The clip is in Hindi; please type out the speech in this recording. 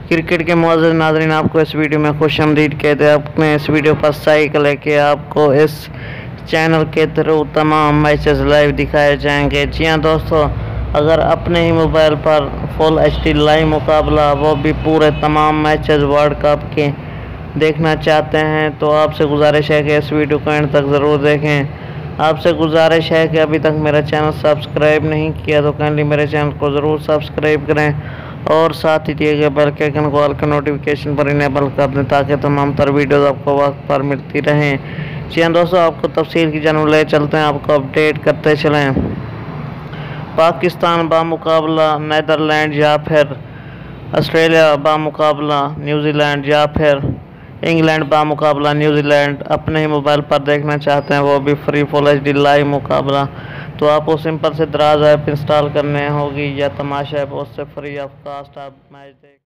क्रिकेट के मौजूद नाज़रीन, आपको इस वीडियो में खुशामदीद कहते हैं। अपने इस वीडियो पर साइकिल है कि आपको इस चैनल के थ्रू तमाम मैचेस लाइव दिखाए जाएंगे। जी हाँ दोस्तों, अगर अपने ही मोबाइल पर फुल HD लाइव मुकाबला, वो भी पूरे तमाम मैचेस वर्ल्ड कप के देखना चाहते हैं तो आपसे गुजारिश है कि इस वीडियो को एंड तक ज़रूर देखें। आपसे गुजारिश है कि अभी तक मेरा चैनल सब्सक्राइब नहीं किया तो काइंडली मेरे चैनल को ज़रूर सब्सक्राइब करें और साथ ही दिए गए बेल के आइकन को ऑल के नोटिफिकेशन पर इनेबल कर दें ताकि तमाम तर वीडियोज़ आपको वक्त पर मिलती रहें। जी हाँ दोस्तों, आपको तफसील की जानब ले चलते हैं, आपको अपडेट करते चलें। पाकिस्तान बामुकाबला नीदरलैंड या फिर ऑस्ट्रेलिया बामुकाबला न्यूजीलैंड या फिर इंग्लैंड बामुकाबला न्यूजीलैंड अपने ही मोबाइल पर देखना चाहते हैं, वो भी फ्री फुल HD लाइव मुकाबला, तो आपको सिंपल से दराज ऐप इंस्टॉल करने होगी या तमाशा ऐप, उससे फ्री ऑफ कास्ट आप मैच देख